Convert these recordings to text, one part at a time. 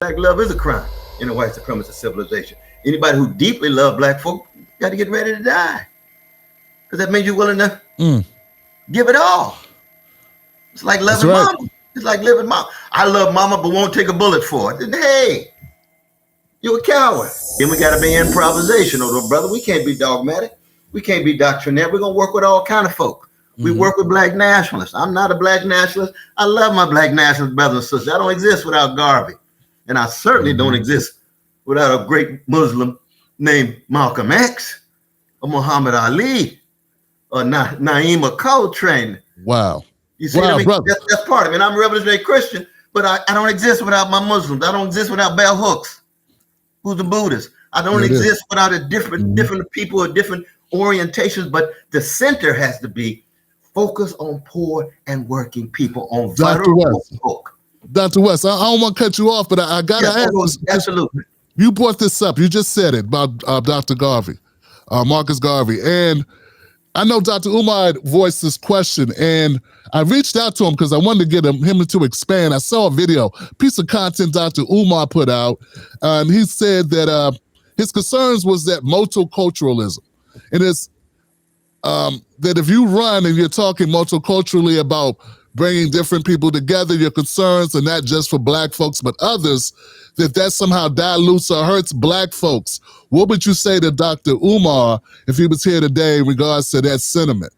Black love is a crime in a white supremacist civilization. Anybody who deeply loves black folk got to get ready to die. Because that means you're willing to give it all. It's like That's loving right. mama. It's like living mama. I love mama but won't take a bullet for it. Then, hey, you're a coward. Then we got to be improvisational, brother. We can't be dogmatic. We can't be doctrinaire. We're going to work with all kind of folk. We work with black nationalists. I'm not a black nationalist. I love my black nationalist brothers and sisters. I don't exist without Garvey. And I certainly don't exist without a great Muslim named Malcolm X or Muhammad Ali or Naima Coltrane. Wow. You see what I mean? That's part of it. I'm a revolutionary Christian, but I don't exist without my Muslims. I don't exist without bell hooks, who's a Buddhist. I don't exist without a different people or different orientations, but the center has to be focus on poor and working people, on vulnerable folk. Dr. West, I don't want to cut you off, but I got to ask. Absolutely. You brought this up. You just said it about Dr. Garvey, Marcus Garvey. And I know Dr. Umar voiced this question, and I reached out to him because I wanted to get him to expand. I saw a video, piece of content Dr. Umar put out, and he said that his concerns was that multiculturalism. It is that if you run and you're talking multiculturally about bringing different people together, your concerns are not just for black folks, but others, that somehow dilutes or hurts black folks. What would you say to Dr. Umar if he was here today in regards to that sentiment?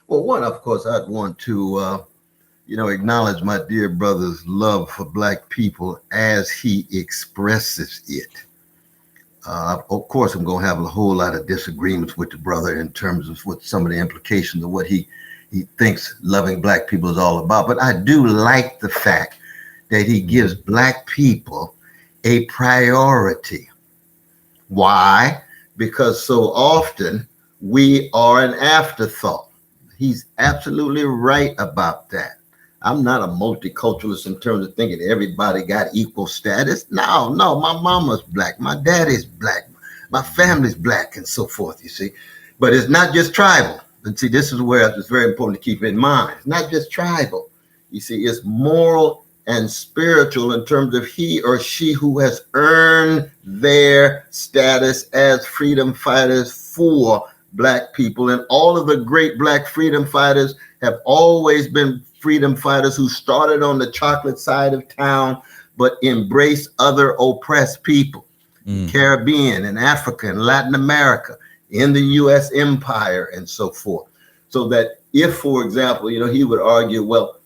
Well, one, of course, I'd want to, acknowledge my dear brother's love for black people as he expresses it. Of course, I'm going to have a whole lot of disagreements with the brother in terms of what some of the implications of what he thinks loving black people is all about. But I do like the fact that he gives black people a priority. Why? Because so often we are an afterthought. He's absolutely right about that. I'm not a multiculturalist in terms of thinking everybody got equal status. No, my mama's black, my daddy's black, my family's black, and so forth, you see. But it's not just tribal. And see, this is where it's very important to keep in mind. It's not just tribal. You see, it's moral and spiritual in terms of he or she who has earned their status as freedom fighters for black people. And all of the great black freedom fighters have always been freedom fighters who started on the chocolate side of town, but embraced other oppressed people, Caribbean and Africa and Latin America, in the U.S. empire and so forth. So that if, for example, he would argue, well,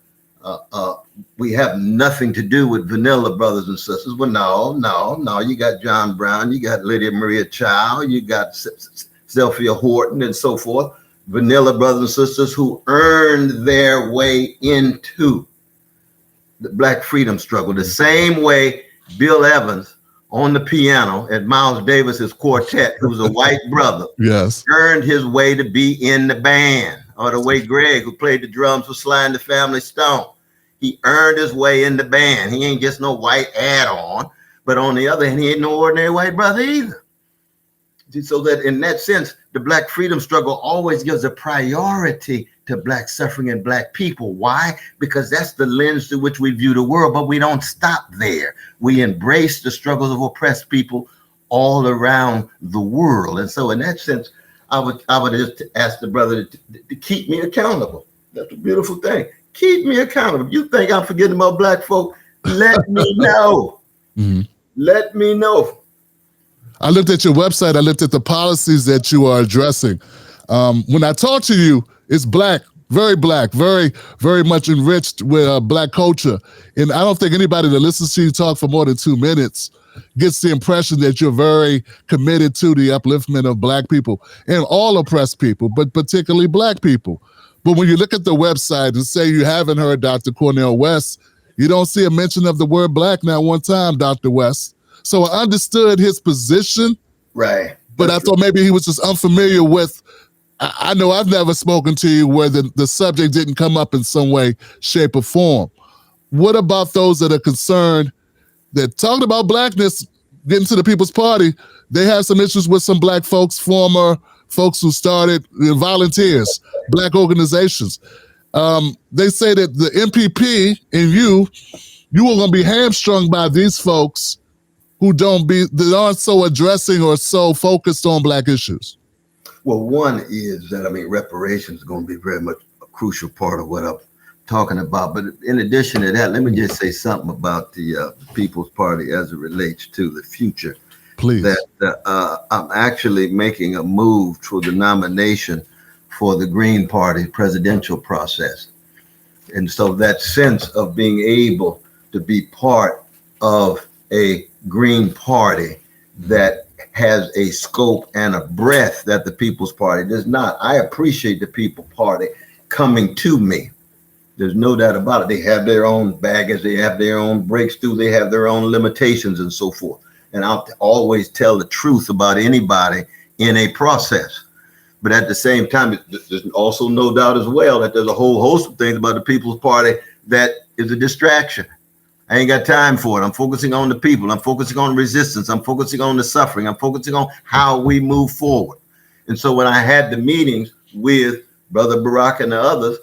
we have nothing to do with vanilla brothers and sisters. Well, no. You got John Brown, you got Lydia Maria Child, you got Zelphia Horton and so forth. Vanilla brothers and sisters who earned their way into the black freedom struggle. The same way Bill Evans on the piano at Miles Davis's quartet, who's a white brother, earned his way to be in the band. Or the way Greg, who played the drums for Sly and the Family Stone, he earned his way in the band. He ain't just no white add-on, but on the other hand, he ain't no ordinary white brother either. So that in that sense, the black freedom struggle always gives a priority to black suffering and black people. Why? Because that's the lens through which we view the world, but we don't stop there. We embrace the struggles of oppressed people all around the world. And so in that sense, I would just ask the brother to keep me accountable. That's a beautiful thing. Keep me accountable. You think I'm forgetting about black folk? Let me know. Let me know. I looked at your website. I looked at the policies that you are addressing. When I talk to you, it's black, very, very much enriched with black culture. And I don't think anybody that listens to you talk for more than 2 minutes gets the impression that you're very committed to the upliftment of black people and all oppressed people, but particularly black people. But when you look at the website and say you haven't heard Dr. Cornel West, you don't see a mention of the word black not one time, Dr. West. So I understood his position, right? But I thought maybe he was just unfamiliar with. I know I've never spoken to you where the subject didn't come up in some way, shape, or form. What about those that are concerned that talking about blackness, getting to the People's Party, they have some issues with some black folks, former folks who started volunteers, black organizations. They say that the MPP and you are going to be hamstrung by these folks who that aren't so addressing or so focused on Black issues. Well, one is that, I mean, reparations is going to be very much a crucial part of what I'm talking about. But in addition to that, let me just say something about the People's Party as it relates to the future. Please. That I'm actually making a move toward the nomination for the Green Party presidential process. And so that sense of being able to be part of a Green Party that has a scope and a breadth that the People's Party does not. I appreciate the People's Party coming to me. There's no doubt about it. They have their own baggage, they have their own breaks through, they have their own limitations and so forth. And I'll always tell the truth about anybody in a process. But at the same time, there's also no doubt as well that there's a whole host of things about the People's Party that is a distraction. I ain't got time for it. I'm focusing on the people. I'm focusing on resistance. I'm focusing on the suffering. I'm focusing on how we move forward. And so when I had the meetings with Brother Barack and the others,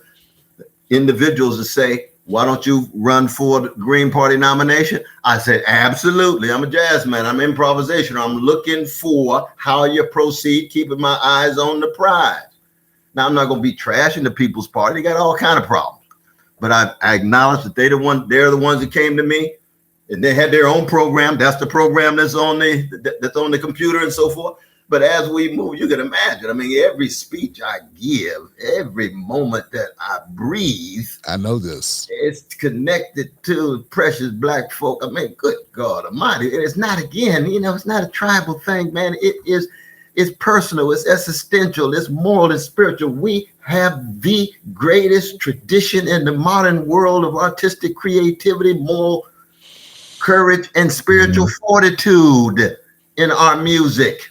individuals to say, why don't you run for the Green Party nomination? I said, absolutely. I'm a jazz man. I'm improvisational. I'm looking for how you proceed, keeping my eyes on the prize. Now, I'm not going to be trashing the People's Party. They got all kind of problems. But I acknowledge that they're the ones that came to me, and they had their own program. That's the program that's on the computer and so forth. But as we move, you can imagine. I mean, every speech I give, every moment that I breathe, I know this. It's connected to precious Black folk. I mean, good God Almighty! And it's not, again, it's not a tribal thing, man. It's personal. It's existential. It's moral and spiritual. We have the greatest tradition in the modern world of artistic creativity, moral courage, and spiritual fortitude in our music.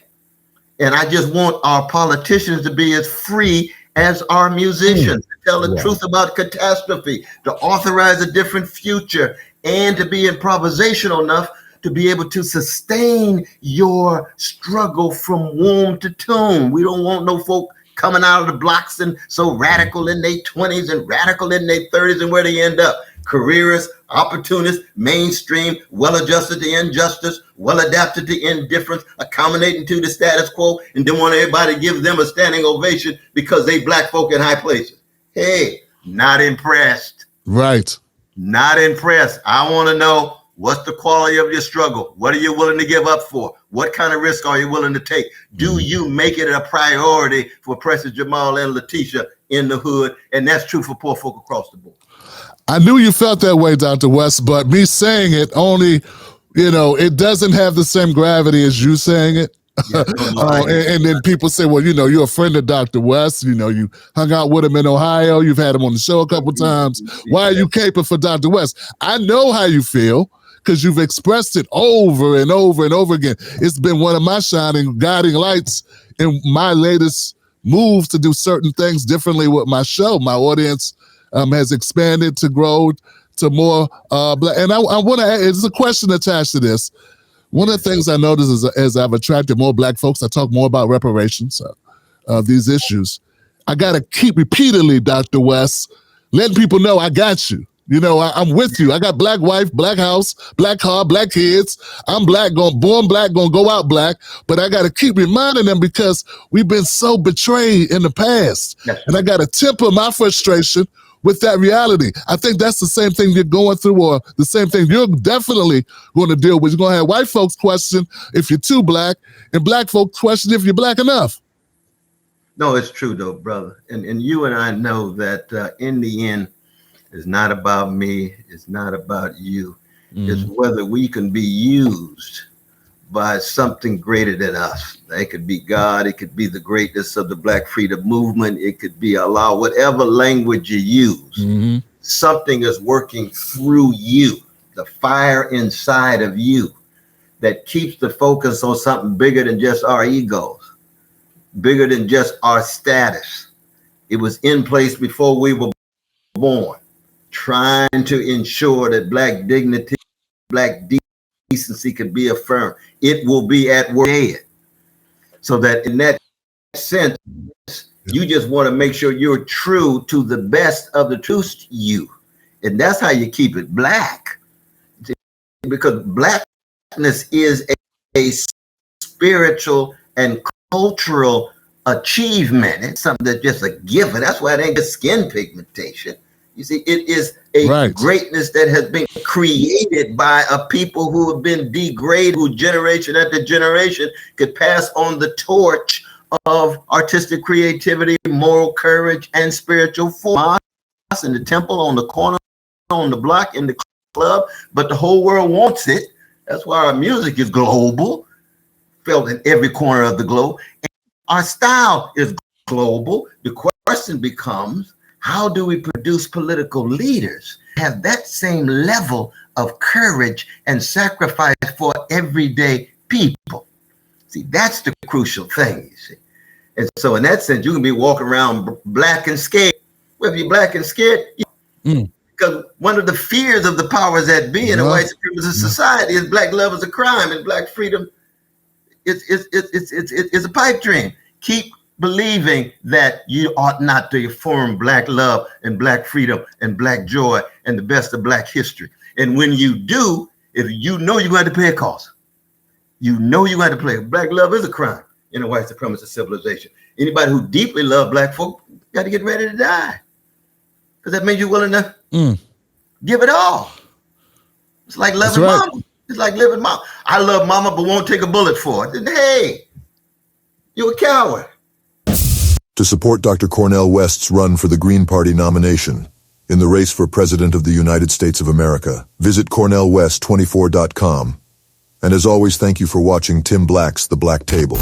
And I just want our politicians to be as free as our musicians, to tell the truth about catastrophe, to authorize a different future, and to be improvisational enough to be able to sustain your struggle from womb to tomb. We don't want no folk coming out of the blocks and so radical in their 20s and radical in their 30s, and where they end up. Careerists, opportunists, mainstream, well-adjusted to injustice, well-adapted to indifference, accommodating to the status quo, and then want everybody to give them a standing ovation because they Black folk in high places. Hey, not impressed. Right. Not impressed. I want to know, what's the quality of your struggle? What are you willing to give up for? What kind of risk are you willing to take? Do you make it a priority for Precious Jamal and Letitia in the hood? And that's true for poor folk across the board. I knew you felt that way, Dr. West, but me saying it only, it doesn't have the same gravity as you saying it. Yeah, and then people say, well, you're a friend of Dr. West. You hung out with him in Ohio. You've had him on the show a couple times. Why are you caping for Dr. West? I know how you feel because you've expressed it over and over and over again. It's been one of my shining guiding lights in my latest moves to do certain things differently with my show. My audience has expanded to grow to more Black. And I want to add, there's a question attached to this. One of the things I noticed is as I've attracted more Black folks, I talk more about reparations, these issues. I got to keep repeatedly, Dr. West, letting people know I got you. I'm with you. I got Black wife, Black house, Black car, Black kids. I'm Black, born Black, gonna go out Black. But I got to keep reminding them because we've been so betrayed in the past. Yes. And I got to temper my frustration with that reality. I think that's the same thing you're going through, or the same thing you're definitely going to deal with. You're going to have white folks question if you're too Black, and Black folks question if you're Black enough. No, it's true though, brother. And you and I know that in the end, it's not about me. It's not about you. It's whether we can be used by something greater than us. It could be God. It could be the greatness of the Black freedom movement. It could be Allah, whatever language you use. Something is working through you, the fire inside of you that keeps the focus on something bigger than just our egos, bigger than just our status. It was in place before we were born, trying to ensure that Black dignity, Black decency could be affirmed. It will be at work, so that in that sense, You just want to make sure you're true to the best of the truth you. And that's how you keep it black. Because blackness is a spiritual and cultural achievement. It's something that's just a given. That's why it ain't just skin pigmentation. You see, it is a greatness that has been created by a people who have been degraded, who generation after generation could pass on the torch of artistic creativity, moral courage, and spiritual force. In the temple, on the corner, on the block, in the club, but the whole world wants it. That's why our music is global, felt in every corner of the globe. And our style is global. The question becomes, how do we produce political leaders have that same level of courage and sacrifice for everyday people? See, that's the crucial thing, you see. And so in that sense, you can be walking around black and scared. Well, if you're black and scared, because one of the fears of the powers that be in a white supremacist society is black love is a crime and black freedom is a pipe dream. Keep believing that you ought not to affirm black love and black freedom and black joy and the best of black history. And when you do, if you know you're going to pay a cost, you know you're going to play. Black love is a crime in a white supremacist civilization. Anybody who deeply loves black folk got to get ready to die, because that means you're willing to give it all. It's like loving mama. It's like living mama. I love mama, but won't take a bullet for it. Then, hey, you're a coward. To support Dr. Cornel West's run for the Green Party nomination in the race for President of the United States of America, visit CornelWest24.com. And as always, thank you for watching Tim Black's The Black Table.